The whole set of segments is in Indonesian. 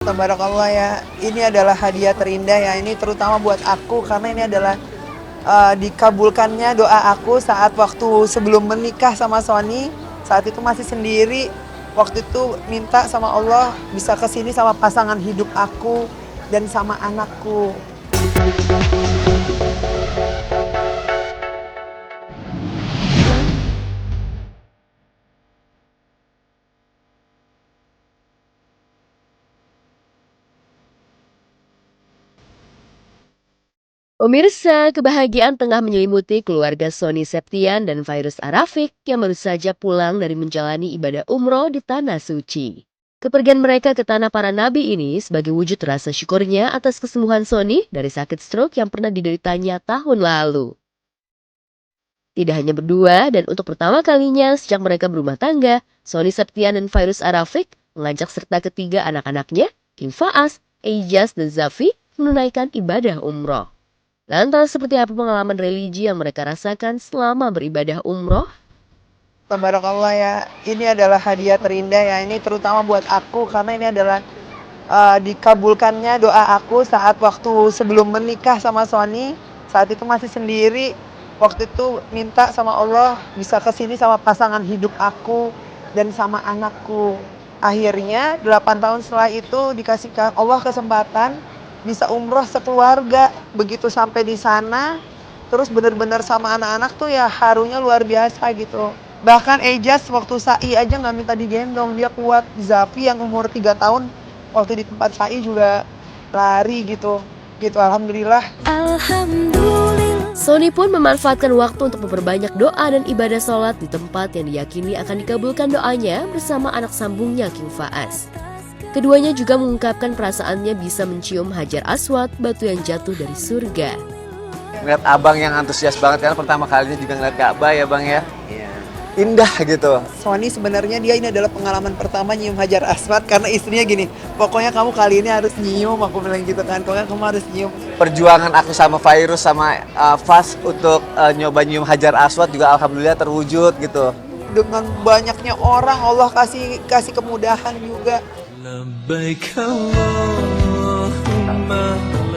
Tabarakallah ya, ini adalah hadiah terindah ya, ini terutama buat aku karena ini adalah dikabulkannya doa aku saat waktu sebelum menikah sama Sony. Saat itu masih sendiri, waktu itu minta sama Allah bisa kesini sama pasangan hidup aku dan sama anakku. Pemirsa, kebahagiaan tengah menyelimuti keluarga Sony Septian dan Fairuz Arafik yang baru saja pulang dari menjalani ibadah umroh di Tanah Suci. Kepergian mereka ke Tanah Para Nabi ini sebagai wujud rasa syukurnya atas kesembuhan Sony dari sakit stroke yang pernah dideritanya tahun lalu. Tidak hanya berdua dan untuk pertama kalinya sejak mereka berumah tangga, Sony Septian dan Fairuz Arafik mengajak serta ketiga anak-anaknya, King Faas, Eijaz, dan Zafi menunaikan ibadah umroh. Lantas seperti apa pengalaman religi yang mereka rasakan selama beribadah umroh? Tabarakallah ya, ini adalah hadiah terindah ya, ini terutama buat aku karena ini adalah dikabulkannya doa aku saat waktu sebelum menikah sama Sony. Saat itu masih sendiri, waktu itu minta sama Allah bisa kesini sama pasangan hidup aku dan sama anakku. Akhirnya 8 tahun setelah itu dikasih Allah kesempatan bisa umroh sekeluarga. Begitu sampai di sana, terus bener-bener sama anak-anak tuh ya harunya luar biasa gitu. Bahkan Ejas waktu sa'i aja nggak minta digendong, dia kuat. Zafi yang umur 3 tahun waktu di tempat sa'i juga lari gitu. Gitu alhamdulillah. Sony pun memanfaatkan waktu untuk memperbanyak doa dan ibadah sholat di tempat yang diyakini akan dikabulkan doanya bersama anak sambungnya King Faas. Keduanya juga mengungkapkan perasaannya bisa mencium Hajar Aswad, batu yang jatuh dari surga. Ngeliat abang yang antusias banget karena pertama kalinya juga ngeliat Ka'bah ya bang ya. Iya. Indah gitu. Sony sebenarnya dia ini adalah pengalaman pertama nyium Hajar Aswad karena istrinya gini, pokoknya kamu kali ini harus nyium, aku bilang gitu kan, pokoknya kamu harus nyium. Perjuangan aku sama Fairuz sama Fas untuk nyoba nyium Hajar Aswad juga alhamdulillah terwujud gitu. Dengan banyaknya orang Allah kasih kemudahan juga.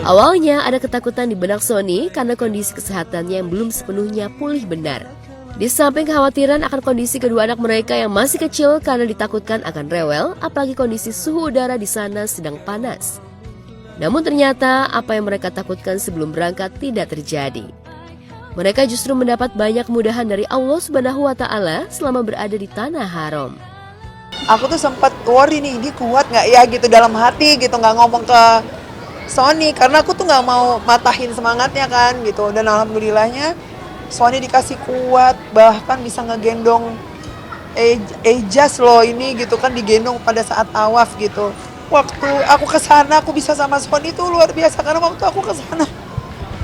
Awalnya ada ketakutan di benak Sony karena kondisi kesehatannya yang belum sepenuhnya pulih benar. Di samping kekhawatiran akan kondisi kedua anak mereka yang masih kecil karena ditakutkan akan rewel, apalagi kondisi suhu udara di sana sedang panas. Namun ternyata apa yang mereka takutkan sebelum berangkat tidak terjadi. Mereka justru mendapat banyak kemudahan dari Allah Subhanahu wa Ta'ala selama berada di tanah haram. Aku tuh sempat worry nih, dia kuat nggak ya gitu dalam hati gitu, nggak ngomong ke Sony karena aku tuh nggak mau matahin semangatnya kan gitu. Dan alhamdulillahnya Sony dikasih kuat, bahkan bisa ngegendong Ejas loh ini gitu kan, digendong pada saat tawaf gitu. Waktu aku kesana aku bisa sama Sony itu luar biasa karena waktu aku kesana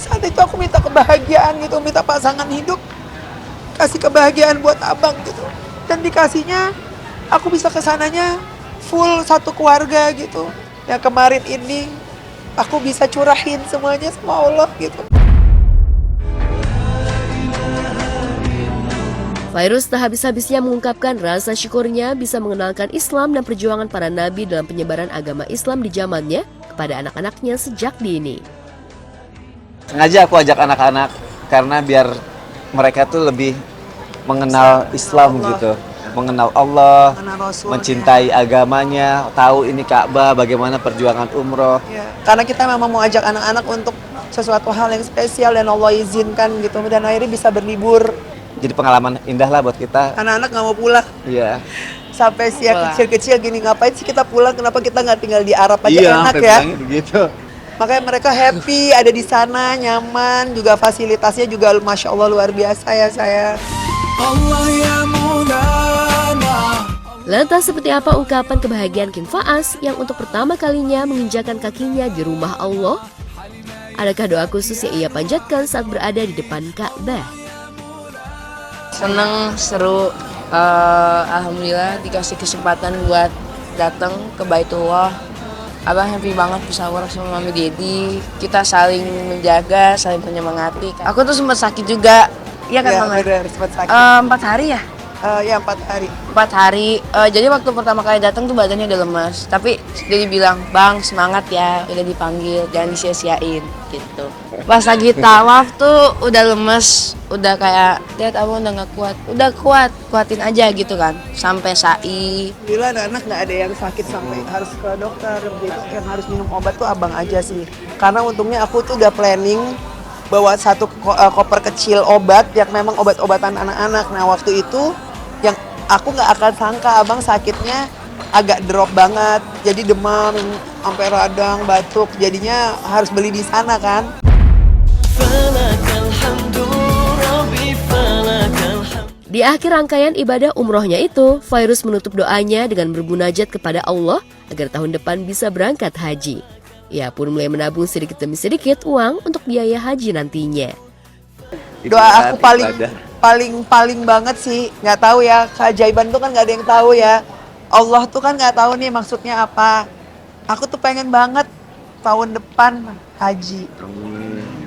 saat itu aku minta kebahagiaan gitu, minta pasangan hidup, kasih kebahagiaan buat abang gitu. Dan dikasihnya aku bisa kesananya full satu keluarga gitu. Yang kemarin ini aku bisa curahin semuanya sama Allah gitu. Fairuz tak habis-habisnya mengungkapkan rasa syukurnya bisa mengenalkan Islam dan perjuangan para nabi dalam penyebaran agama Islam di zamannya kepada anak-anaknya sejak dini. Sengaja aku ajak anak-anak karena biar mereka tuh lebih mengenal Islam gitu. Mengenal Allah, Mengenal Rasul, mencintai agamanya, tahu ini Ka'bah, bagaimana perjuangan umroh. Ya, karena kita memang mau ajak anak-anak untuk sesuatu hal yang spesial dan Allah izinkan gitu, dan akhirnya bisa berlibur. Jadi pengalaman indah lah buat kita. Anak-anak nggak mau pulang. Iya. Sampai sih kecil-kecil gini, ngapain sih kita pulang? Kenapa kita nggak tinggal di Arab aja enak ya? Iya, begitu. Makanya mereka happy ada di sana, nyaman, juga fasilitasnya juga masya Allah luar biasa ya saya. Lantas seperti apa ungkapan kebahagiaan King Faas yang untuk pertama kalinya menginjakan kakinya di rumah Allah? Adakah doa khusus yang ia panjatkan saat berada di depan Ka'bah? Seneng, seru, alhamdulillah dikasih kesempatan buat datang ke Baitullah. Abang happy banget bisa work sama Mami Dedi. Kita saling menjaga, saling menyemangati. Aku tuh sempat sakit juga, iya kan Mama? Bener, sempat sakit. 4 hari ya? Ya 4 hari. 4 hari. Jadi waktu pertama kali datang tuh badannya udah lemas. Tapi dia bilang, "Bang, semangat ya, udah dipanggil, jangan disia-siain." Gitu. Pas lagi tawaf tuh udah lemes, udah kayak, "Dad, abang udah nggak kuat." Udah kuat, kuatin aja gitu kan. Sampai sa'i. Alhamdulillah anak-anak nggak ada yang sakit sampai harus ke dokter gitu. Yang harus minum obat tuh abang aja sih. Karena untungnya aku tuh udah planning bawa satu koper kecil obat yang memang obat-obatan anak-anak. Nah waktu itu yang aku nggak akan sangka abang sakitnya agak drop banget. Jadi demam, sampai radang, batuk. Jadinya harus beli di sana kan. Di akhir rangkaian ibadah umrohnya itu, Fairuz menutup doanya dengan bermunajat kepada Allah agar tahun depan bisa berangkat haji. Ia pun mulai menabung sedikit demi sedikit uang untuk biaya haji nantinya. Doa aku Ibadah. paling banget sih, nggak tahu ya, keajaiban tuh kan nggak ada yang tahu ya. Allah tuh kan nggak tahu nih maksudnya apa. Aku tuh pengen banget tahun depan haji.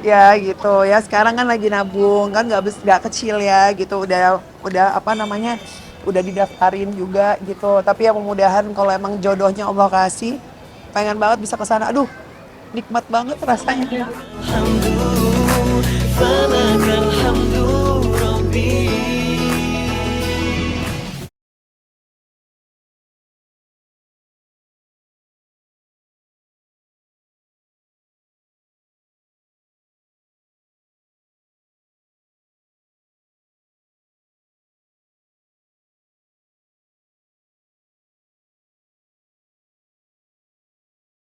Ya gitu ya, sekarang kan lagi nabung kan nggak kecil ya gitu, udah apa namanya, udah didaftarin juga gitu. Tapi ya mudah-mudahan kalau emang jodohnya Allah kasih, pengen banget bisa ke sana. Aduh, nikmat banget rasanya.